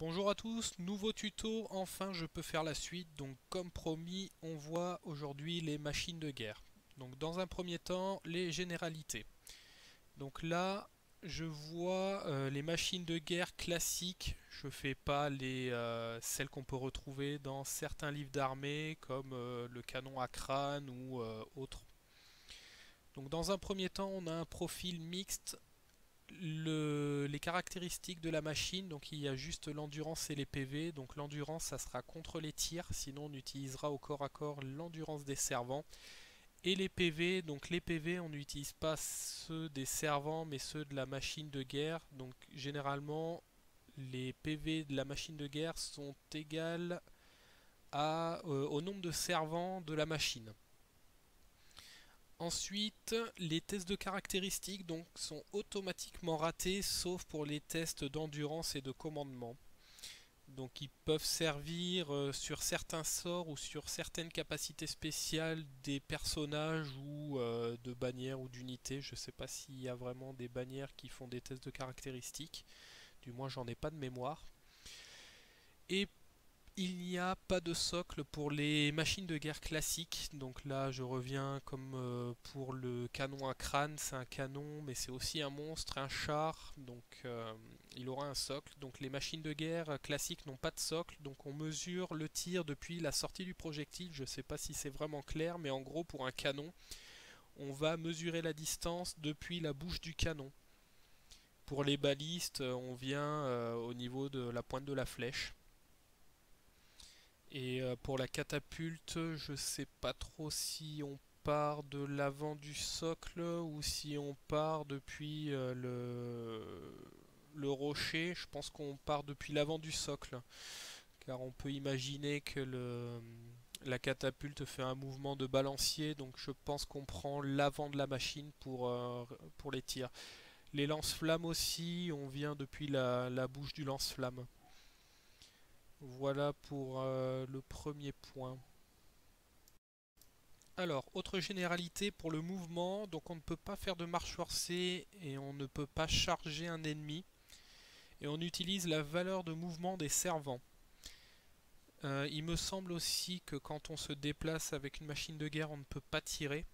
Bonjour à tous, nouveau tuto, enfin je peux faire la suite. Donc comme promis, on voit aujourd'hui les machines de guerre. Donc dans un premier temps, les généralités. Donc là, je vois les machines de guerre classiques. Je fais pas celles qu'on peut retrouver dans certains livres d'armée comme le canon à crâne ou autres. Donc dans un premier temps, on a un profil mixte les caractéristiques de la machine, donc il y a juste l'endurance et les PV. Donc l'endurance, ça sera contre les tirs, sinon on utilisera au corps à corps l'endurance des servants. Et les PV, donc les PV, on n'utilise pas ceux des servants, mais ceux de la machine de guerre. Donc généralement, les PV de la machine de guerre sont égales au nombre de servants de la machine. Ensuite, les tests de caractéristiques donc, sont automatiquement ratés, sauf pour les tests d'endurance et de commandement. Donc ils peuvent servir sur certains sorts ou sur certaines capacités spéciales des personnages ou de bannières ou d'unités. Je ne sais pas s'il y a vraiment des bannières qui font des tests de caractéristiques. Du moins j'en ai pas de mémoire. Et il n'y a pas de socle pour les machines de guerre classiques. Donc là, je reviens comme pour le canon à crâne. C'est un canon, mais c'est aussi un monstre, un char. Donc il aura un socle. Donc les machines de guerre classiques n'ont pas de socle. Donc on mesure le tir depuis la sortie du projectile. Je ne sais pas si c'est vraiment clair, mais en gros, pour un canon, on va mesurer la distance depuis la bouche du canon. Pour les balistes, on vient au niveau de la pointe de la flèche. Et pour la catapulte, je sais pas trop si on part de l'avant du socle ou si on part depuis le rocher. Je pense qu'on part depuis l'avant du socle, car on peut imaginer que la catapulte fait un mouvement de balancier, donc je pense qu'on prend l'avant de la machine pour les tirs. Les lance-flammes aussi, on vient depuis la bouche du lance-flamme. Voilà pour le premier point. Alors, autre généralité pour le mouvement, donc on ne peut pas faire de marche forcée et on ne peut pas charger un ennemi. Et on utilise la valeur de mouvement des servants. Il me semble aussi que quand on se déplace avec une machine de guerre, on ne peut pas tirer.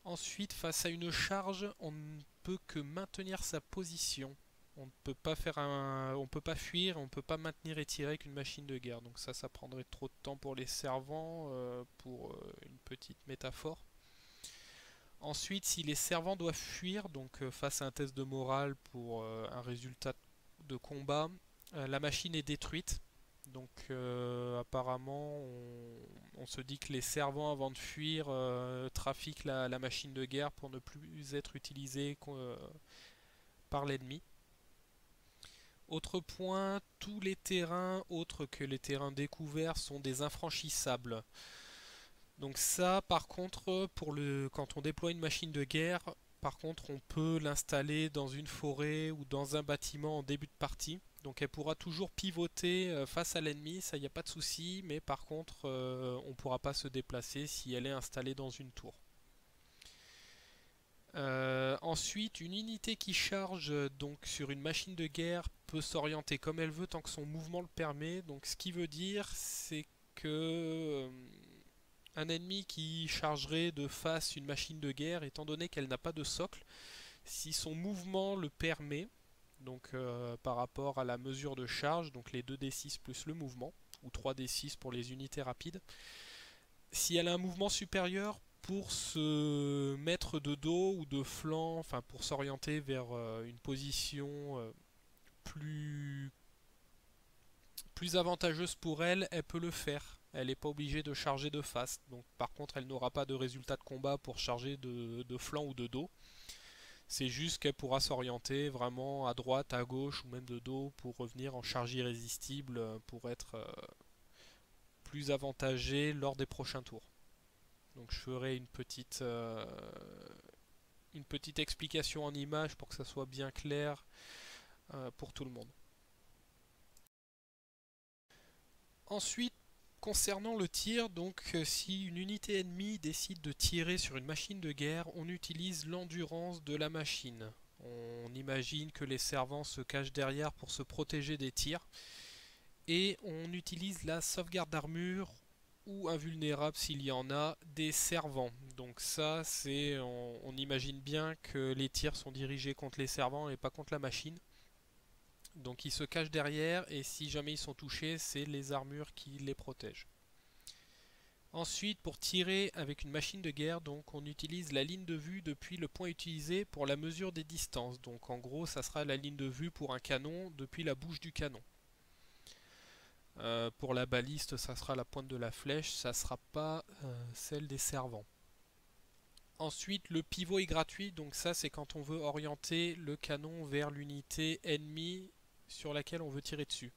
Ensuite, face à une charge, on ne peut que maintenir sa position. On ne peut pas on peut pas fuir, on ne peut pas maintenir et tirer avec une machine de guerre. Donc ça prendrait trop de temps pour les servants, pour une petite métaphore. Ensuite, si les servants doivent fuir, donc face à un test de morale pour un résultat de combat, la machine est détruite. Donc apparemment, on se dit que les servants, avant de fuir, trafiquent la machine de guerre pour ne plus être utilisés par l'ennemi. Autre point, tous les terrains autres que les terrains découverts sont des infranchissables. Donc ça, par contre, quand on déploie une machine de guerre, par contre, on peut l'installer dans une forêt ou dans un bâtiment en début de partie. Donc elle pourra toujours pivoter face à l'ennemi, ça y a pas de souci, mais par contre, on ne pourra pas se déplacer si elle est installée dans une tour. Ensuite, une unité qui charge donc sur une machine de guerre peut s'orienter comme elle veut tant que son mouvement le permet. Donc ce qui veut dire, c'est que un ennemi qui chargerait de face une machine de guerre, étant donné qu'elle n'a pas de socle, si son mouvement le permet, donc par rapport à la mesure de charge, donc les 2d6 plus le mouvement, ou 3d6 pour les unités rapides, si elle a un mouvement supérieur pour se mettre de dos ou de flanc, enfin pour s'orienter vers une position plus, plus avantageuse pour elle, elle peut le faire. Elle n'est pas obligée de charger de face. Donc, par contre, elle n'aura pas de résultat de combat pour charger de flanc ou de dos. C'est juste qu'elle pourra s'orienter vraiment à droite, à gauche ou même de dos pour revenir en charge irrésistible pour être plus avantagée lors des prochains tours. Donc je ferai une petite explication en image pour que ça soit bien clair pour tout le monde. Ensuite, concernant le tir, donc si une unité ennemie décide de tirer sur une machine de guerre, on utilise l'endurance de la machine. On imagine que les servants se cachent derrière pour se protéger des tirs. Et on utilise la sauvegarde d'armure ou invulnérable s'il y en a des servants. Donc ça, on imagine bien que les tirs sont dirigés contre les servants et pas contre la machine. Donc ils se cachent derrière et si jamais ils sont touchés, c'est les armures qui les protègent. Ensuite, pour tirer avec une machine de guerre, donc on utilise la ligne de vue depuis le point utilisé pour la mesure des distances. Donc en gros, ça sera la ligne de vue pour un canon depuis la bouche du canon. Pour la baliste, ça sera la pointe de la flèche, ça ne sera pas celle des servants. Ensuite, le pivot est gratuit, donc ça c'est quand on veut orienter le canon vers l'unité ennemie sur laquelle on veut tirer dessus.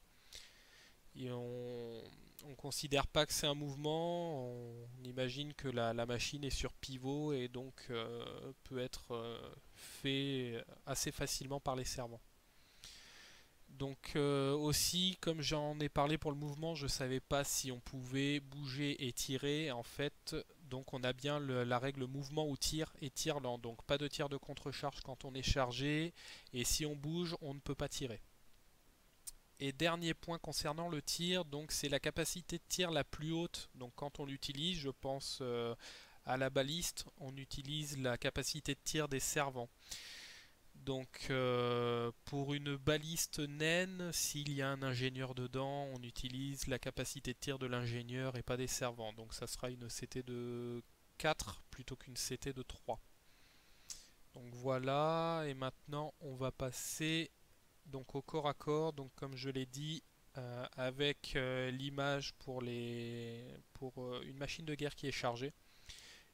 Et on ne considère pas que c'est un mouvement, on imagine que la machine est sur pivot et donc peut être fait assez facilement par les servants. Donc aussi, comme j'en ai parlé pour le mouvement, je ne savais pas si on pouvait bouger et tirer. En fait, donc on a bien la règle mouvement ou tir et tir lent. Donc pas de tir de contre-charge quand on est chargé. Et si on bouge, on ne peut pas tirer. Et dernier point concernant le tir, donc c'est la capacité de tir la plus haute. Donc quand on l'utilise, je pense à la baliste, on utilise la capacité de tir des servants. Donc pour une baliste naine, s'il y a un ingénieur dedans, on utilise la capacité de tir de l'ingénieur et pas des servants. Donc ça sera une CT de 4 plutôt qu'une CT de 3. Donc voilà, et maintenant on va passer donc au corps à corps. Donc comme je l'ai dit, avec l'image pour une machine de guerre qui est chargée.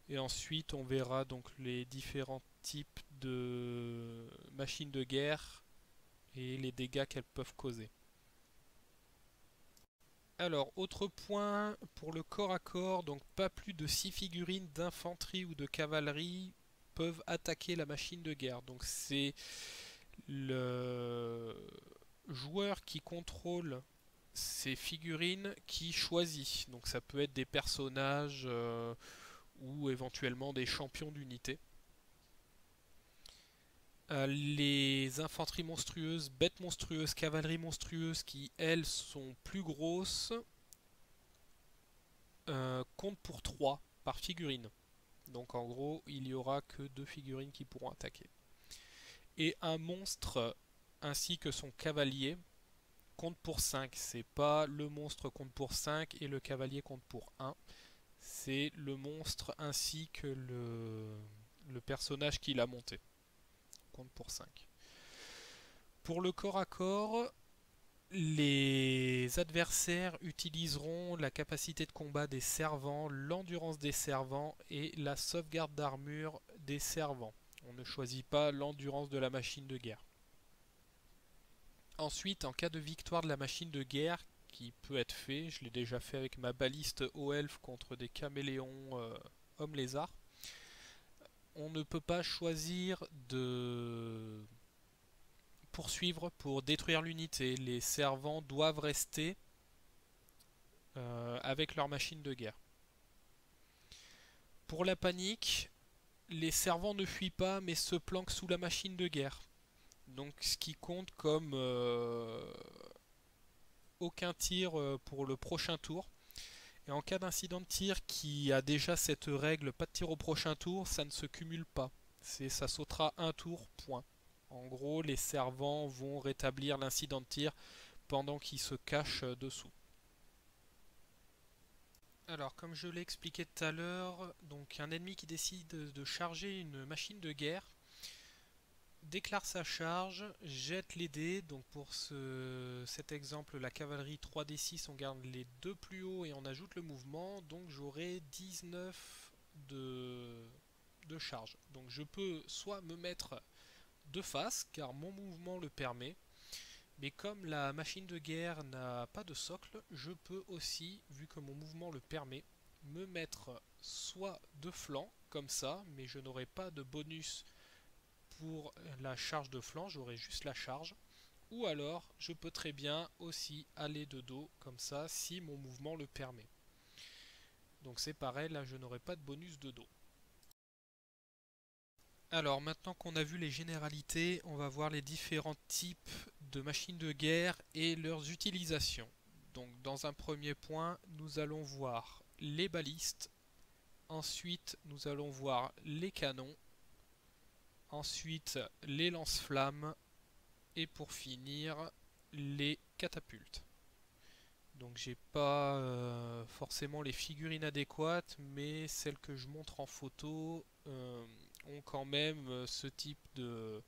Et ensuite, on verra donc les différents types de machines de guerre et les dégâts qu'elles peuvent causer. Alors, autre point pour le corps à corps, donc pas plus de 6 figurines d'infanterie ou de cavalerie peuvent attaquer la machine de guerre. Donc c'est le joueur qui contrôle ces figurines qui choisit. Donc ça peut être des personnages ou éventuellement des champions d'unité. Les infanteries monstrueuses, bêtes monstrueuses, cavalerie monstrueuse qui elles sont plus grosses comptent pour 3 par figurine. Donc en gros il n'y aura que 2 figurines qui pourront attaquer. Et un monstre ainsi que son cavalier compte pour 5. C'est pas le monstre compte pour 5 et le cavalier compte pour 1. C'est le monstre ainsi que le personnage qui l'a monté. Compte pour 5. Pour le corps à corps, les adversaires utiliseront la capacité de combat des servants, l'endurance des servants et la sauvegarde d'armure des servants. On ne choisit pas l'endurance de la machine de guerre. Ensuite, en cas de victoire de la machine de guerre, qui peut être fait, je l'ai déjà fait avec ma baliste haut elfe contre des caméléons hommes lézards, on ne peut pas choisir de poursuivre pour détruire l'unité. Les servants doivent rester avec leur machine de guerre. Pour la panique, les servants ne fuient pas mais se planquent sous la machine de guerre. Donc ce qui compte comme aucun tir pour le prochain tour. Et en cas d'incident de tir qui a déjà cette règle pas de tir au prochain tour, ça ne se cumule pas. Ça sautera un tour, point. En gros, les servants vont rétablir l'incident de tir pendant qu'ils se cachent dessous. Alors, comme je l'ai expliqué tout à l'heure, donc un ennemi qui décide de charger une machine de guerre déclare sa charge, jette les dés. Donc pour cet exemple, la cavalerie 3d6, on garde les deux plus hauts et on ajoute le mouvement. Donc j'aurai 19 de charge. Donc je peux soit me mettre de face, car mon mouvement le permet, mais comme la machine de guerre n'a pas de socle, je peux aussi, vu que mon mouvement le permet, me mettre soit de flanc, comme ça, mais je n'aurai pas de bonus pour la charge de flanc, j'aurai juste la charge. Ou alors, je peux très bien aussi aller de dos, comme ça, si mon mouvement le permet. Donc c'est pareil, là je n'aurai pas de bonus de dos. Alors maintenant qu'on a vu les généralités, on va voir les différents types de machines de guerre et leurs utilisations. Donc dans un premier point, nous allons voir les balistes, ensuite nous allons voir les canons, ensuite les lance-flammes et pour finir les catapultes. Donc j'ai pas forcément les figurines adéquates, mais celles que je montre en photo ont quand même ce type de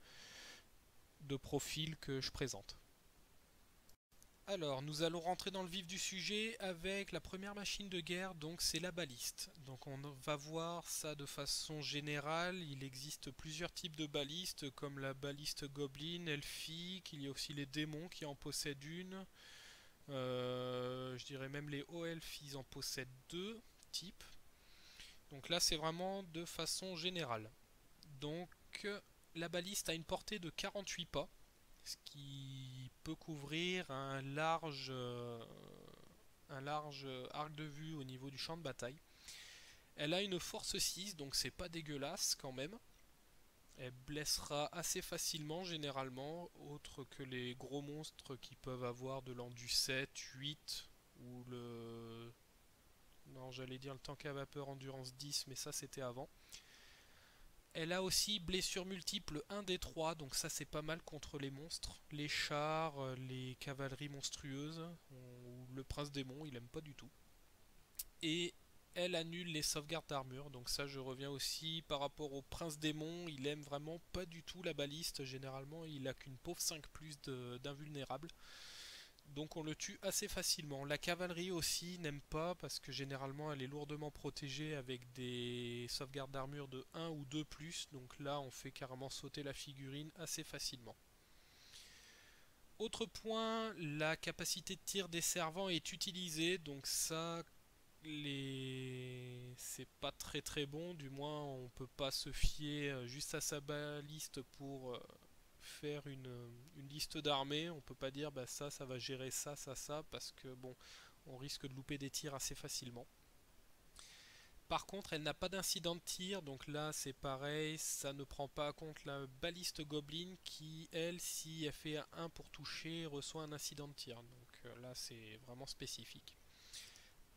profil que je présente. Alors, nous allons rentrer dans le vif du sujet avec la première machine de guerre, donc c'est la baliste. Donc on va voir ça de façon générale. Il existe plusieurs types de balistes, comme la baliste Goblin, elfique, il y a aussi les démons qui en possèdent une. Je dirais même les hauts elfes, ils en possèdent deux types. Donc là, c'est vraiment de façon générale. Donc la baliste a une portée de 48 pas, ce qui peut couvrir un large arc de vue au niveau du champ de bataille. Elle a une force 6, donc c'est pas dégueulasse quand même. Elle blessera assez facilement généralement, autre que les gros monstres qui peuvent avoir de l'endu 7, 8 ou le... Non, j'allais dire le tank à vapeur endurance 10, mais ça c'était avant. Elle a aussi blessures multiples 1 des 3, donc ça c'est pas mal contre les monstres, les chars, les cavaleries monstrueuses, ou le prince démon, il aime pas du tout. Et elle annule les sauvegardes d'armure, donc ça je reviens aussi par rapport au prince démon, il aime vraiment pas du tout la baliste, généralement il a qu'une pauvre 5 plus d'invulnérable. Donc on le tue assez facilement. La cavalerie aussi n'aime pas parce que généralement elle est lourdement protégée avec des sauvegardes d'armure de 1 ou 2 plus. Donc là on fait carrément sauter la figurine assez facilement. Autre point, la capacité de tir des servants est utilisée. Donc ça, c'est pas très bon. Du moins on peut pas se fier juste à sa baliste pour faire une liste d'armées, on peut pas dire bah ça va gérer ça, parce que bon, on risque de louper des tirs assez facilement. Par contre, elle n'a pas d'incident de tir, donc là c'est pareil, ça ne prend pas en compte la baliste Goblin qui, elle, si elle fait un pour toucher, reçoit un incident de tir. Donc là c'est vraiment spécifique.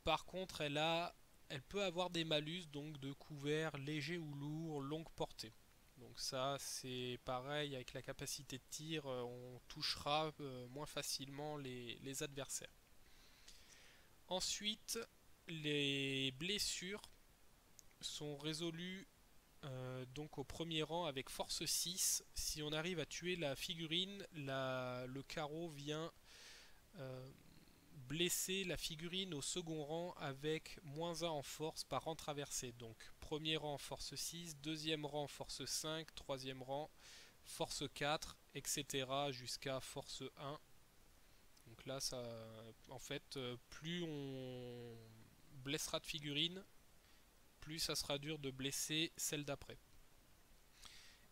Par contre, elle peut avoir des malus, donc de couverts légers ou lourds, longue portée. Donc ça c'est pareil avec la capacité de tir, on touchera moins facilement les adversaires. Ensuite, les blessures sont résolues donc au premier rang avec force 6. Si on arrive à tuer la figurine, le carreau vient blesser la figurine au second rang avec -1 en force par rang traversé. Donc premier rang force 6, deuxième rang force 5, troisième rang force 4, etc. jusqu'à force 1. Donc là, ça, en fait, plus on blessera de figurines, plus ça sera dur de blesser celle d'après.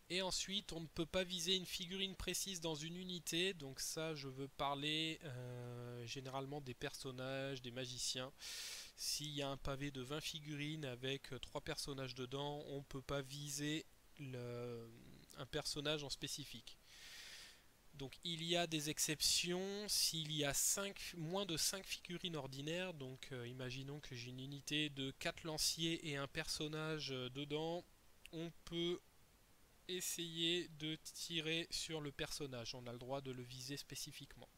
Et ensuite, on ne peut pas viser une figurine précise dans une unité. Donc ça, je veux parler généralement des personnages, des magiciens. S'il y a un pavé de 20 figurines avec 3 personnages dedans, on ne peut pas viser un personnage en spécifique. Donc il y a des exceptions s'il y a moins de 5 figurines ordinaires. Donc imaginons que j'ai une unité de 4 lanciers et un personnage dedans. On peut essayer de tirer sur le personnage. On a le droit de le viser spécifiquement.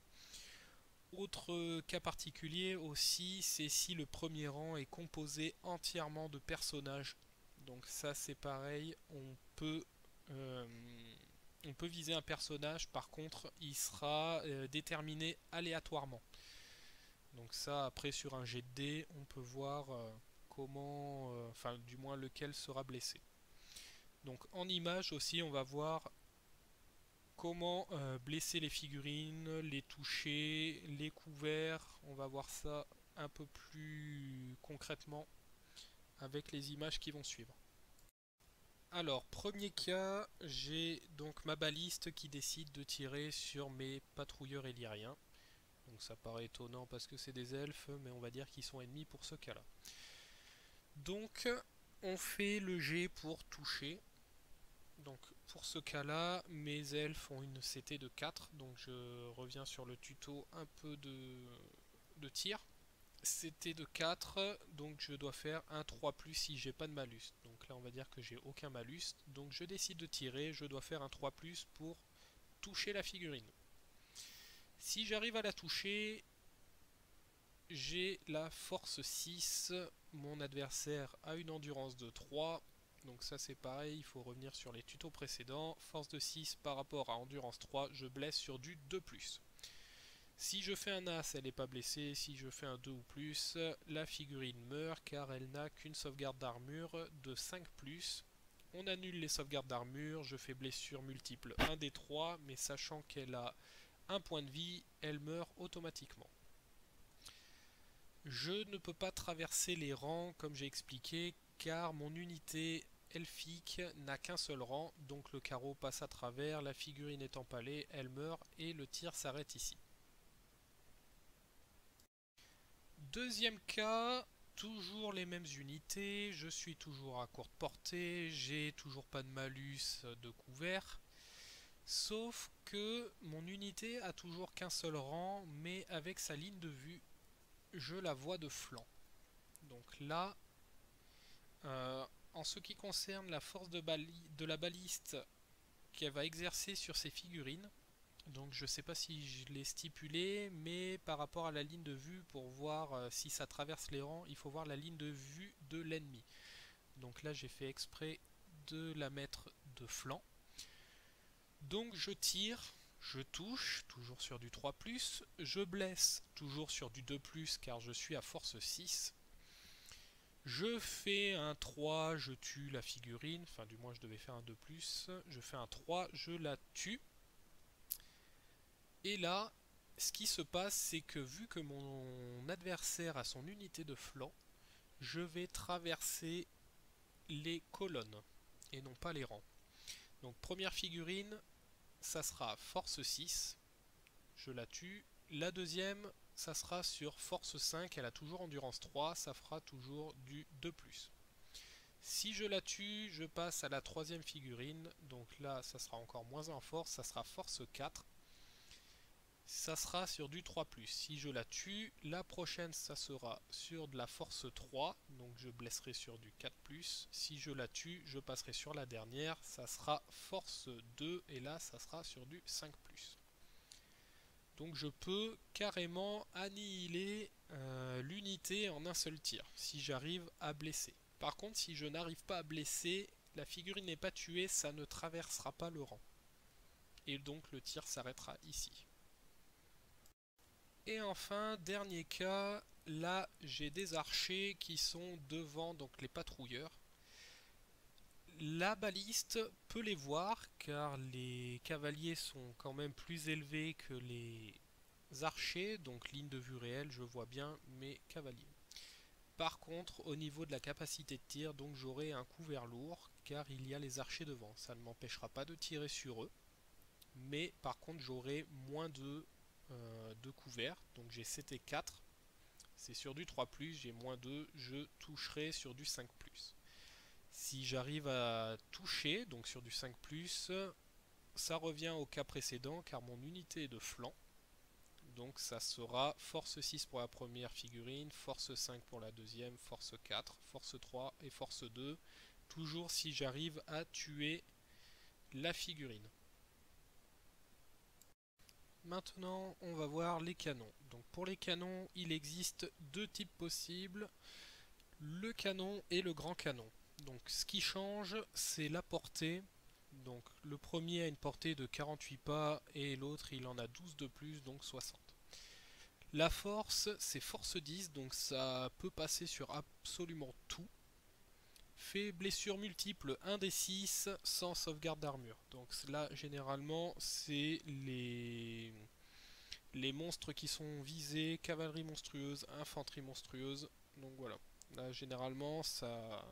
Autre cas particulier aussi, c'est si le premier rang est composé entièrement de personnages. Donc ça c'est pareil, euh, on peut viser un personnage, par contre il sera déterminé aléatoirement. Donc ça après sur un jet de dés, on peut voir comment, enfin du moins lequel sera blessé. Donc en image aussi on va voir comment blesser les figurines, les toucher, les couverts. On va voir ça un peu plus concrètement avec les images qui vont suivre. Alors, premier cas, j'ai donc ma baliste qui décide de tirer sur mes patrouilleurs illiriens. Donc ça paraît étonnant parce que c'est des elfes, mais on va dire qu'ils sont ennemis pour ce cas-là. Donc, on fait le jet pour toucher. Donc pour ce cas-là, mes elfes ont une CT de 4, donc je reviens sur le tuto un peu de tir. CT de 4, donc je dois faire un 3 plus si j'ai pas de malus. Donc là on va dire que j'ai aucun malus, donc je décide de tirer, je dois faire un 3 plus pour toucher la figurine. Si j'arrive à la toucher, j'ai la force 6, mon adversaire a une endurance de 3, donc ça c'est pareil, il faut revenir sur les tutos précédents. Force de 6 par rapport à endurance 3, je blesse sur du 2+. Si je fais un as, elle n'est pas blessée. Si je fais un 2 ou plus, la figurine meurt car elle n'a qu'une sauvegarde d'armure de 5+. On annule les sauvegardes d'armure, je fais blessure multiple 1 des 3, mais sachant qu'elle a un point de vie, elle meurt automatiquement. Je ne peux pas traverser les rangs comme j'ai expliqué car mon unité elfique n'a qu'un seul rang, donc le carreau passe à travers, la figurine est empalée, elle meurt et le tir s'arrête ici. Deuxième cas, toujours les mêmes unités, je suis toujours à courte portée, j'ai toujours pas de malus de couvert, sauf que mon unité a toujours qu'un seul rang, mais avec sa ligne de vue, je la vois de flanc. Donc là, euh, en ce qui concerne la force de la baliste qu'elle va exercer sur ses figurines, donc je ne sais pas si je l'ai stipulé, mais par rapport à la ligne de vue, pour voir si ça traverse les rangs, il faut voir la ligne de vue de l'ennemi. Donc là j'ai fait exprès de la mettre de flanc. Donc je tire, je touche, toujours sur du 3+, je blesse, toujours sur du 2+, car je suis à force 6. Je fais un 3, je tue la figurine, enfin du moins je devais faire un 2+, je fais un 3, je la tue. Et là, ce qui se passe, c'est que vu que mon adversaire a son unité de flanc, je vais traverser les colonnes et non pas les rangs. Donc première figurine, ça sera force 6, je la tue. La deuxième, ça sera sur force 5, elle a toujours endurance 3, ça fera toujours du 2+. Si je la tue, je passe à la troisième figurine, donc là ça sera encore moins en force, ça sera force 4. Ça sera sur du 3+. Si je la tue, la prochaine ça sera sur de la force 3, donc je blesserai sur du 4+. Si je la tue, je passerai sur la dernière, ça sera force 2, et là ça sera sur du 5+. Donc je peux carrément annihiler l'unité en un seul tir, si j'arrive à blesser. Par contre, si je n'arrive pas à blesser, la figurine n'est pas tuée, ça ne traversera pas le rang. Et donc le tir s'arrêtera ici. Et enfin, dernier cas, là j'ai des archers qui sont devant donc les patrouilleurs. La baliste peut les voir car les cavaliers sont quand même plus élevés que les archers, donc ligne de vue réelle, je vois bien mes cavaliers. Par contre, au niveau de la capacité de tir, donc j'aurai un couvert lourd car il y a les archers devant. Ça ne m'empêchera pas de tirer sur eux, mais par contre j'aurai moins de couvert, donc j'ai CT 4, c'est sur du 3+, j'ai moins 2, je toucherai sur du 5+. Si j'arrive à toucher, donc sur du 5+, ça revient au cas précédent car mon unité est de flanc. Donc ça sera force 6 pour la première figurine, force 5 pour la deuxième, force 4, force 3 et force 2. Toujours si j'arrive à tuer la figurine. Maintenant, on va voir les canons. Donc pour les canons, il existe deux types possibles, le canon et le grand canon. Donc ce qui change, c'est la portée. Donc le premier a une portée de 48 pas et l'autre il en a 12 de plus, donc 60. La force, c'est force 10, donc ça peut passer sur absolument tout. Fait blessure multiple 1 des 6 sans sauvegarde d'armure. Donc là, généralement, c'est les monstres qui sont visés, cavalerie monstrueuse, infanterie monstrueuse. Donc voilà. Là, généralement, ça...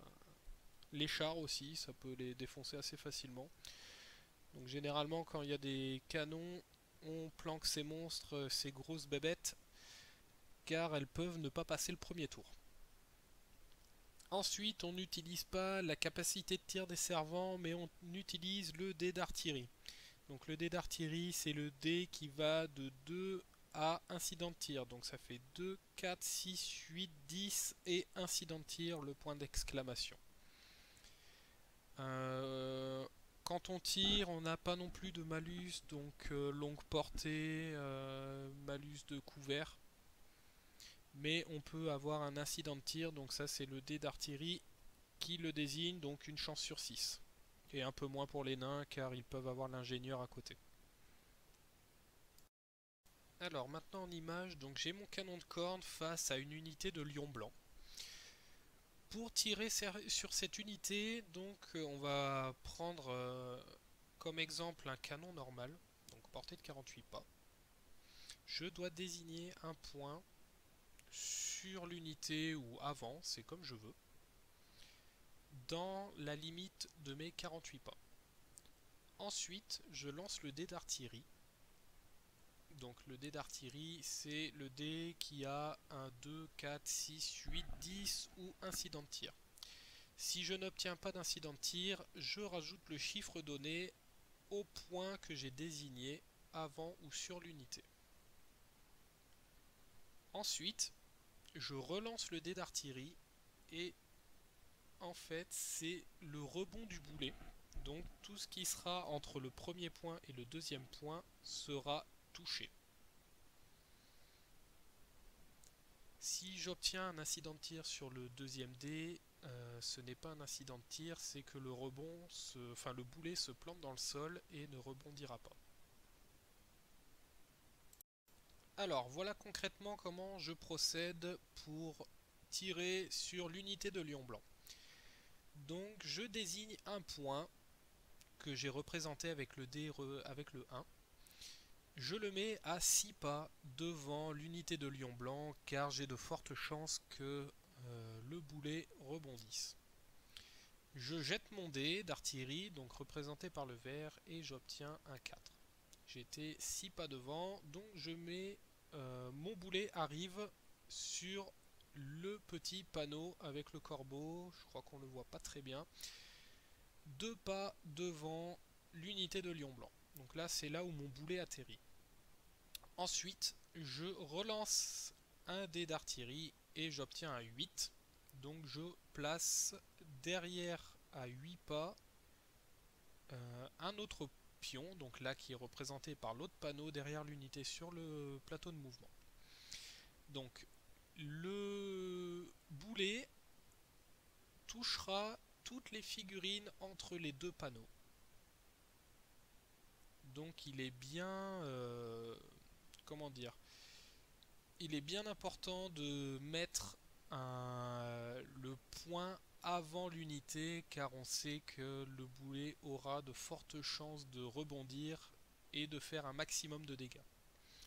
les chars aussi, ça peut les défoncer assez facilement. Donc généralement, quand il y a des canons, on planque ces monstres, ces grosses bébêtes, car elles peuvent ne pas passer le premier tour. Ensuite, on n'utilise pas la capacité de tir des servants, mais on utilise le dé d'artillerie. Donc le dé d'artillerie, c'est le dé qui va de 2 à incident de tir. Donc ça fait 2, 4, 6, 8, 10 et incident de tir, le point d'exclamation. Quand on tire, on n'a pas non plus de malus, donc longue portée, malus de couvert. Mais on peut avoir un incident de tir, donc ça c'est le dé d'artillerie qui le désigne, donc une chance sur 6. Et un peu moins pour les nains car ils peuvent avoir l'ingénieur à côté. Alors maintenant en image, donc j'ai mon canon de corne face à une unité de lion blanc. Pour tirer sur cette unité, donc on va prendre comme exemple un canon normal, donc portée de 48 pas. Je dois désigner un point sur l'unité ou avant, c'est comme je veux, dans la limite de mes 48 pas. Ensuite, je lance le dé d'artillerie. Donc le dé d'artillerie, c'est le dé qui a un 2, 4, 6, 8, 10 ou incident de tir. Si je n'obtiens pas d'incident de tir, je rajoute le chiffre donné au point que j'ai désigné avant ou sur l'unité. Ensuite, je relance le dé d'artillerie et en fait c'est le rebond du boulet. Donc tout ce qui sera entre le premier point et le deuxième point sera touché. Si j'obtiens un incident de tir sur le deuxième dé, ce n'est pas un incident de tir, c'est que le le boulet se plante dans le sol et ne rebondira pas. Alors voilà concrètement comment je procède pour tirer sur l'unité de lion blanc. Donc je désigne un point que j'ai représenté avec le dé avec le 1. Je le mets à 6 pas devant l'unité de lion blanc car j'ai de fortes chances que le boulet rebondisse. Je jette mon dé d'artillerie, donc représenté par le vert, et j'obtiens un 4. J'étais 6 pas devant, donc mon boulet arrive sur le petit panneau avec le corbeau, je crois qu'on ne le voit pas très bien, 2 pas devant l'unité de lion blanc. Donc là, c'est là où mon boulet atterrit. Ensuite, je relance un dé d'artillerie et j'obtiens un 8. Donc je place derrière à 8 pas un autre pion, donc là qui est représenté par l'autre panneau derrière l'unité sur le plateau de mouvement. Donc le boulet touchera toutes les figurines entre les deux panneaux. Donc il est bien... comment dire, il est bien important de mettre le point avant l'unité car on sait que le boulet aura de fortes chances de rebondir et de faire un maximum de dégâts.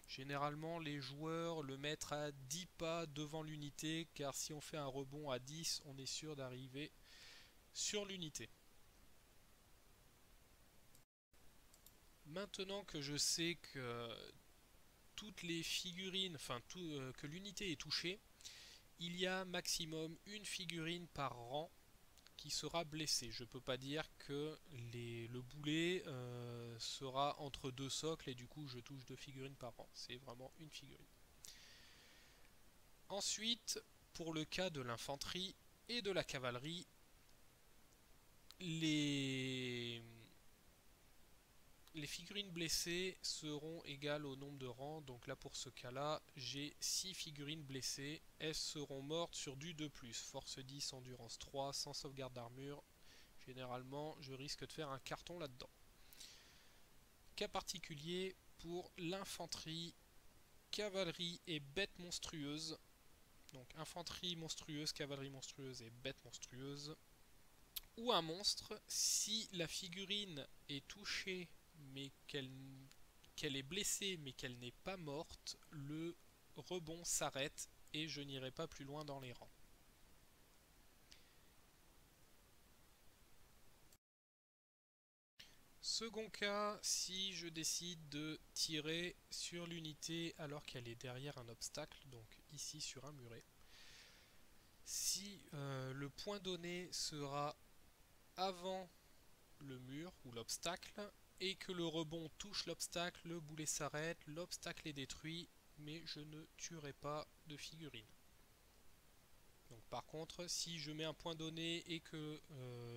Généralement les joueurs le mettent à 10 pas devant l'unité car si on fait un rebond à 10 on est sûr d'arriver sur l'unité. Maintenant que je sais que toutes les figurines, que l'unité est touchée, il y a maximum une figurine par rang qui sera blessée. Je ne peux pas dire que le boulet sera entre deux socles et du coup je touche deux figurines par rang. C'est vraiment une figurine. Ensuite, pour le cas de l'infanterie et de la cavalerie, les figurines blessées seront égales au nombre de rangs. Donc là pour ce cas là, j'ai 6 figurines blessées. Elles seront mortes sur du 2+. Force 10, endurance 3, sans sauvegarde d'armure. Généralement, je risque de faire un carton là-dedans. Cas particulier pour l'infanterie, cavalerie et bête monstrueuse. Donc infanterie monstrueuse, cavalerie monstrueuse et bête monstrueuse. Ou un monstre, si la figurine est touchée mais qu'elle est blessée mais qu'elle n'est pas morte, le rebond s'arrête et je n'irai pas plus loin dans les rangs. Second cas, si je décide de tirer sur l'unité alors qu'elle est derrière un obstacle, donc ici sur un muret. Si le point donné sera avant le mur ou l'obstacle et que le rebond touche l'obstacle, le boulet s'arrête, l'obstacle est détruit, mais je ne tuerai pas de figurine. Donc par contre, si je mets un point donné et que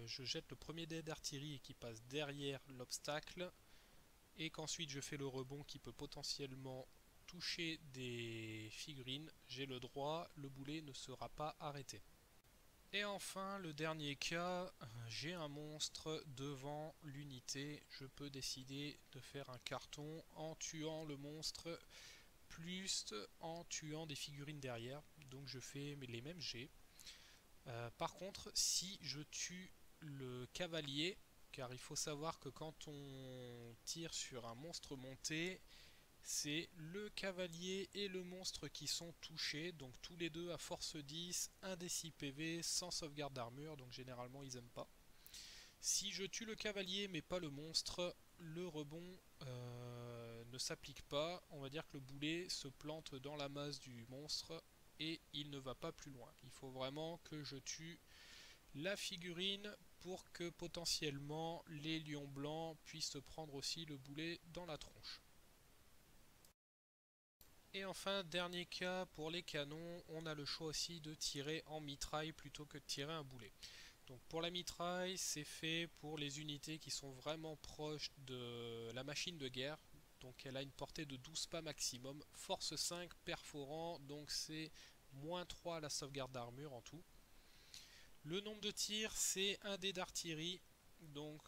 je jette le premier dé d'artillerie et qui passe derrière l'obstacle, et qu'ensuite je fais le rebond qui peut potentiellement toucher des figurines, j'ai le droit, le boulet ne sera pas arrêté. Et enfin, le dernier cas, j'ai un monstre devant l'unité, je peux décider de faire un carton en tuant le monstre plus en tuant des figurines derrière, donc je fais les mêmes jets. Par contre, si je tue le cavalier, car il faut savoir que quand on tire sur un monstre monté, c'est le cavalier et le monstre qui sont touchés, donc tous les deux à force 10, 1 des 6 PV, sans sauvegarde d'armure, donc généralement ils aiment pas. Si je tue le cavalier mais pas le monstre, le rebond ne s'applique pas, on va dire que le boulet se plante dans la masse du monstre et il ne va pas plus loin. Il faut vraiment que je tue la figurine pour que potentiellement les lions blancs puissent prendre aussi le boulet dans la tronche. Et enfin, dernier cas, pour les canons, on a le choix aussi de tirer en mitraille plutôt que de tirer un boulet. Donc pour la mitraille, c'est fait pour les unités qui sont vraiment proches de la machine de guerre. Donc elle a une portée de 12 pas maximum, force 5, perforant, donc c'est moins 3 à la sauvegarde d'armure en tout. Le nombre de tirs, c'est un dé d'artillerie, donc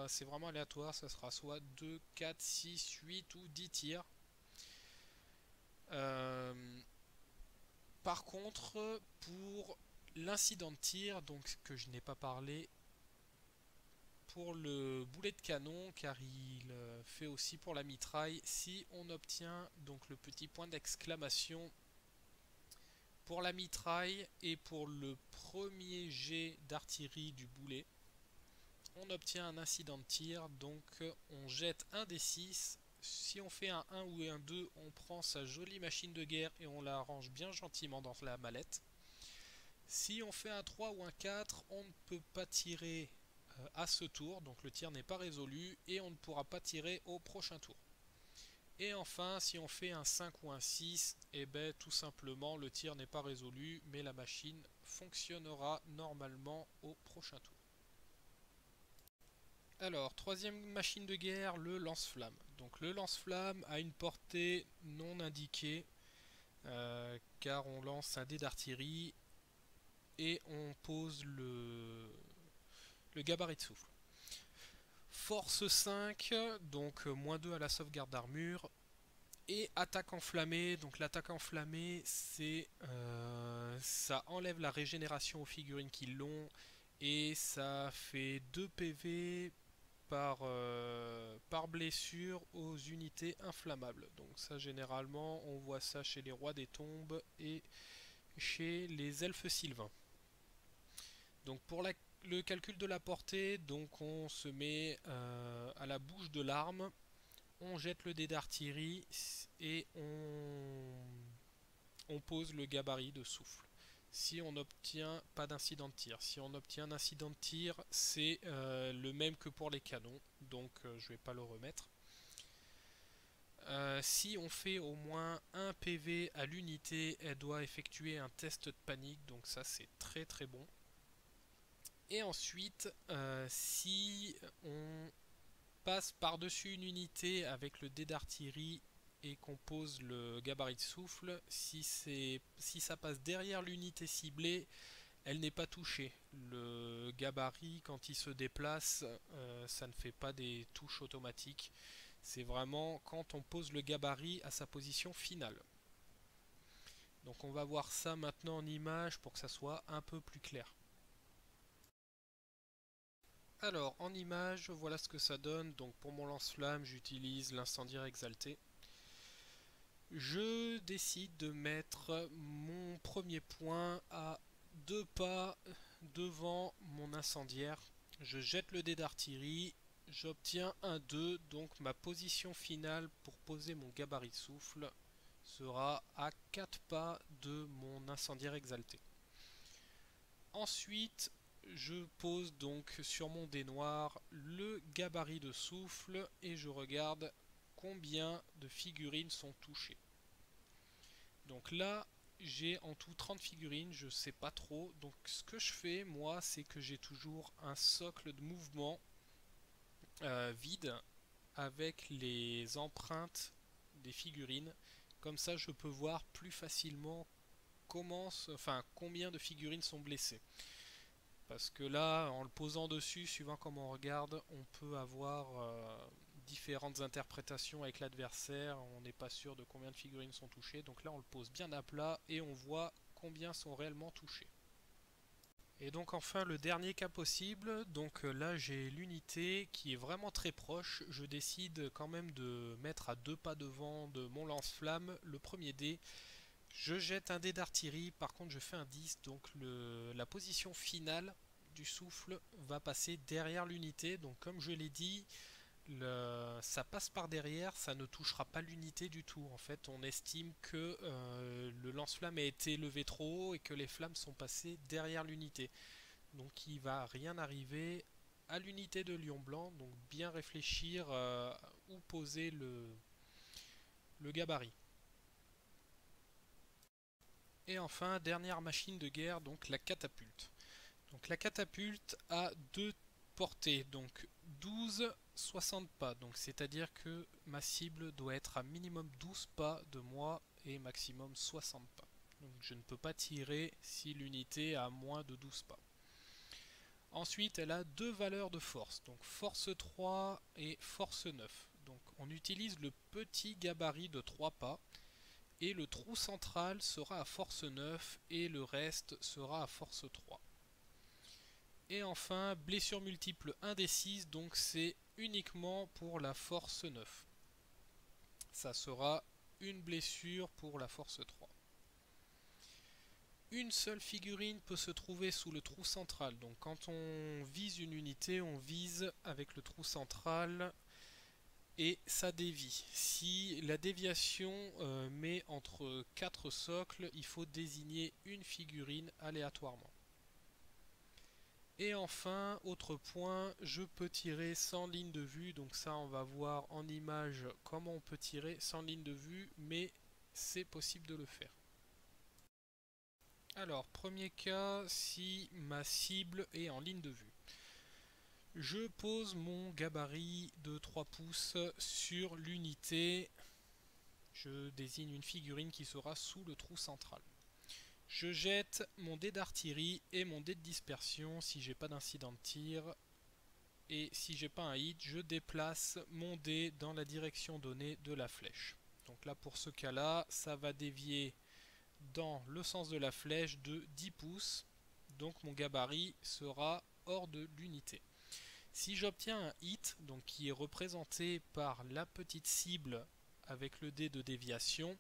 c'est vraiment aléatoire, ça sera soit 2, 4, 6, 8 ou 10 tirs. Par contre, pour l'incident de tir, donc que je n'ai pas parlé, pour le boulet de canon, car il fait aussi pour la mitraille, si on obtient donc le petit point d'exclamation pour la mitraille et pour le premier jet d'artillerie du boulet, on obtient un incident de tir, donc on jette un des 6. Si on fait un 1 ou un 2, on prend sa jolie machine de guerre et on la range bien gentiment dans la mallette. Si on fait un 3 ou un 4, on ne peut pas tirer à ce tour, donc le tir n'est pas résolu et on ne pourra pas tirer au prochain tour. Et enfin, si on fait un 5 ou un 6, et ben tout simplement le tir n'est pas résolu, mais la machine fonctionnera normalement au prochain tour. Alors, troisième machine de guerre, le lance-flamme. Donc le lance-flamme a une portée non indiquée, car on lance un dé d'artillerie et on pose le gabarit de souffle. Force 5, donc moins 2 à la sauvegarde d'armure. Et attaque enflammée, donc l'attaque enflammée, c'est ça enlève la régénération aux figurines qui l'ont et ça fait 2 PV par blessure aux unités inflammables. Donc ça généralement on voit ça chez les rois des tombes et chez les elfes sylvains. Donc pour le calcul de la portée, donc on se met à la bouche de l'arme, on jette le dé d'artillerie et on pose le gabarit de souffle. Si on n'obtient pas d'incident de tir, si on obtient un incident de tir, c'est le même que pour les canons, donc je vais pas le remettre. Si on fait au moins un PV à l'unité, elle doit effectuer un test de panique, donc ça c'est très très bon. Et ensuite, si on passe par-dessus une unité avec le dé d'artillerie et qu'on pose le gabarit de souffle, si ça passe derrière l'unité ciblée, elle n'est pas touchée. Le gabarit, quand il se déplace, ça ne fait pas des touches automatiques. C'est vraiment quand on pose le gabarit à sa position finale. Donc on va voir ça maintenant en image pour que ça soit un peu plus clair. Alors en image, voilà ce que ça donne. Donc pour mon lance-flamme, j'utilise l'incendiaire exalté. Je décide de mettre mon premier point à 2 pas devant mon incendiaire. Je jette le dé d'artillerie, j'obtiens un 2, donc ma position finale pour poser mon gabarit de souffle sera à 4 pas de mon incendiaire exalté. Ensuite, je pose donc sur mon dé noir le gabarit de souffle et je regarde combien de figurines sont touchées. Donc là, j'ai en tout 30 figurines, je sais pas trop. Donc ce que je fais, moi, c'est que j'ai toujours un socle de mouvement vide avec les empreintes des figurines. Comme ça, je peux voir plus facilement combien de figurines sont blessées. Parce que là, en le posant dessus, suivant comment on regarde, on peut avoir différentes interprétations avec l'adversaire. On n'est pas sûr de combien de figurines sont touchées. Donc là, on le pose bien à plat et on voit combien sont réellement touchées. Et donc enfin le dernier cas possible, donc là j'ai l'unité qui est vraiment très proche, je décide quand même de mettre à 2 pas devant de mon lance-flamme le premier dé, je jette un dé d'artillerie, par contre je fais un 10, donc la position finale du souffle va passer derrière l'unité, donc comme je l'ai dit, ça passe par derrière, ça ne touchera pas l'unité du tout. En fait, on estime que le lance-flamme a été levé trop haut et que les flammes sont passées derrière l'unité. Donc il va rien arriver à l'unité de Lion Blanc, donc bien réfléchir où poser le gabarit. Et enfin, dernière machine de guerre, donc la catapulte. Donc la catapulte a 2 portées, donc 12, 60 pas. Donc c'est-à-dire que ma cible doit être à minimum 12 pas de moi et maximum 60 pas. Donc je ne peux pas tirer si l'unité a moins de 12 pas. Ensuite, elle a 2 valeurs de force, donc force 3 et force 9. Donc on utilise le petit gabarit de 3 pas et le trou central sera à force 9 et le reste sera à force 3. Et enfin, blessure multiple indécise, donc c'est uniquement pour la force 9. Ça sera une blessure pour la force 3. Une seule figurine peut se trouver sous le trou central. Donc quand on vise une unité, on vise avec le trou central et ça dévie. Si la déviation met entre 4 socles, il faut désigner une figurine aléatoirement. Et enfin, autre point, je peux tirer sans ligne de vue. Donc ça, on va voir en image comment on peut tirer sans ligne de vue, mais c'est possible de le faire. Alors, premier cas, si ma cible est en ligne de vue. Je pose mon gabarit de 3 pouces sur l'unité. Je désigne une figurine qui sera sous le trou central. Je jette mon dé d'artillerie et mon dé de dispersion si j'ai pas d'incident de tir. Et si j'ai pas un hit, je déplace mon dé dans la direction donnée de la flèche. Donc là, pour ce cas-là, ça va dévier dans le sens de la flèche de 10 pouces. Donc mon gabarit sera hors de l'unité. Si j'obtiens un hit, donc qui est représenté par la petite cible avec le dé de déviation,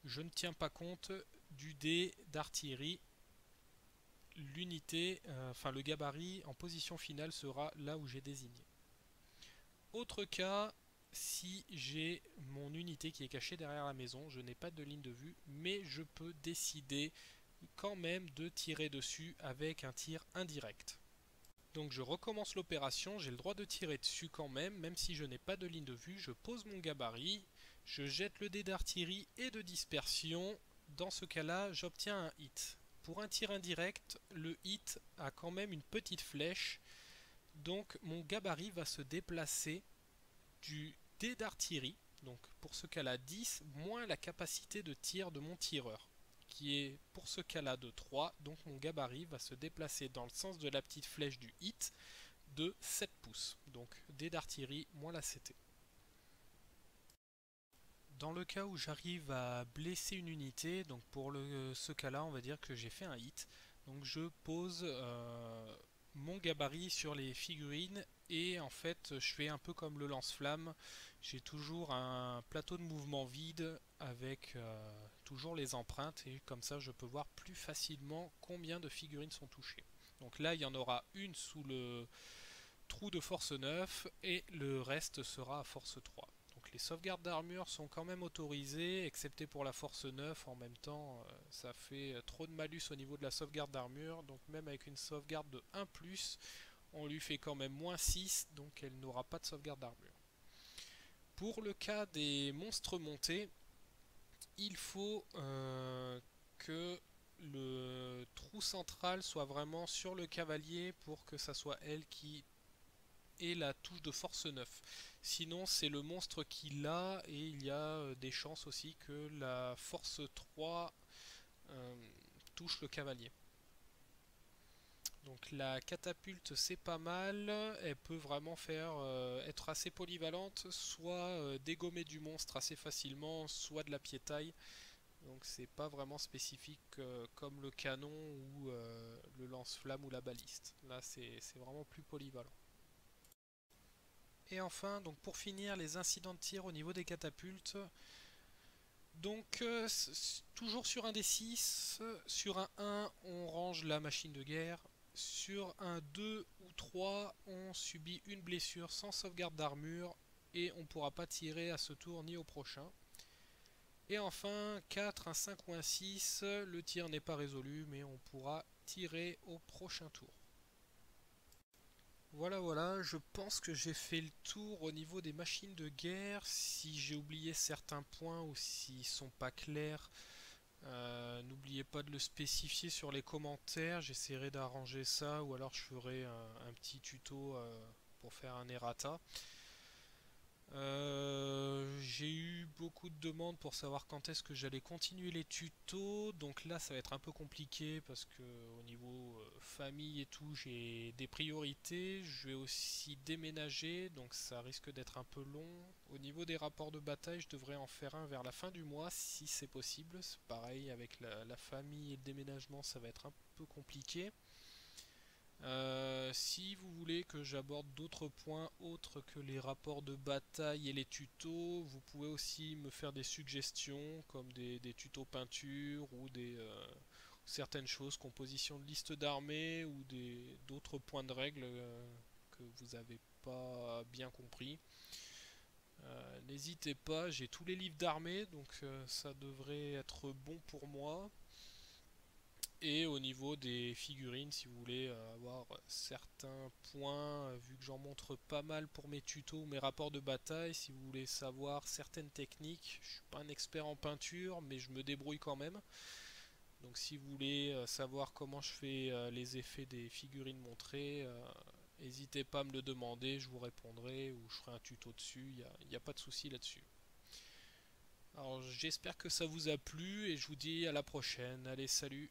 je ne tiens pas compte du dé d'artillerie. L'unité, le gabarit en position finale sera là où j'ai désigné. Autre cas, si j'ai mon unité qui est cachée derrière la maison, je n'ai pas de ligne de vue, mais je peux décider quand même de tirer dessus avec un tir indirect. Donc je recommence l'opération, j'ai le droit de tirer dessus quand même, même si je n'ai pas de ligne de vue, je pose mon gabarit, je jette le dé d'artillerie et de dispersion, dans ce cas-là j'obtiens un hit. Pour un tir indirect, le hit a quand même une petite flèche, donc mon gabarit va se déplacer du dé d'artillerie, donc pour ce cas-là 10, moins la capacité de tir de mon tireur, qui est pour ce cas-là de 3, donc mon gabarit va se déplacer dans le sens de la petite flèche du hit de 7 pouces, donc dé d'artillerie moins la CT. Dans le cas où j'arrive à blesser une unité, donc pour ce cas-là, on va dire que j'ai fait un hit, donc je pose mon gabarit sur les figurines et en fait je fais un peu comme le lance-flamme, j'ai toujours un plateau de mouvement vide avec toujours les empreintes et comme ça je peux voir plus facilement combien de figurines sont touchées. Donc là il y en aura une sous le trou de force 9 et le reste sera à force 3. Donc les sauvegardes d'armure sont quand même autorisées, excepté pour la force 9. En même temps, ça fait trop de malus au niveau de la sauvegarde d'armure, donc même avec une sauvegarde de 1+, on lui fait quand même -6, donc elle n'aura pas de sauvegarde d'armure. Pour le cas des monstres montés, il faut que le trou central soit vraiment sur le cavalier pour que ça soit elle qui ait la touche de force 9. Sinon, c'est le monstre qui l'a, et il y a des chances aussi que la force 3 touche le cavalier. Donc la catapulte, c'est pas mal, elle peut vraiment faire être assez polyvalente, soit dégommer du monstre assez facilement, soit de la piétaille. Donc c'est pas vraiment spécifique comme le canon ou le lance-flamme ou la baliste. Là c'est vraiment plus polyvalent. Et enfin, donc pour finir, les incidents de tir au niveau des catapultes. Donc toujours sur un D6, sur un 1 on range la machine de guerre. Sur un 2 ou 3, on subit une blessure sans sauvegarde d'armure et on ne pourra pas tirer à ce tour ni au prochain. Et enfin, 4, un 5 ou un 6, le tir n'est pas résolu, mais on pourra tirer au prochain tour. Voilà, je pense que j'ai fait le tour au niveau des machines de guerre. Si j'ai oublié certains points ou s'ils sont pas clairs, n'oubliez pas de le spécifier sur les commentaires. J'essaierai d'arranger ça, ou alors je ferai un petit tuto pour faire un errata. J'ai eu beaucoup de demandes pour savoir quand est-ce que j'allais continuer les tutos, donc là ça va être un peu compliqué parce que au niveau famille et tout j'ai des priorités. Je vais aussi déménager, donc ça risque d'être un peu long. Au niveau des rapports de bataille, je devrais en faire un vers la fin du mois si c'est possible. C'est pareil avec la famille et le déménagement, ça va être un peu compliqué. Si vous voulez que j'aborde d'autres points autres que les rapports de bataille et les tutos, vous pouvez aussi me faire des suggestions comme des tutos peinture ou certaines choses, composition de liste d'armées ou d'autres points de règle que vous n'avez pas bien compris. N'hésitez pas, j'ai tous les livres d'armée, donc ça devrait être bon pour moi. Et au niveau des figurines, si vous voulez avoir certains points, vu que j'en montre pas mal pour mes tutos ou mes rapports de bataille, si vous voulez savoir certaines techniques, je suis pas un expert en peinture, mais je me débrouille quand même. Donc si vous voulez savoir comment je fais les effets des figurines montrées, n'hésitez pas à me le demander, je vous répondrai ou je ferai un tuto dessus, il n'y a pas de souci là-dessus. Alors j'espère que ça vous a plu et je vous dis à la prochaine. Allez, salut!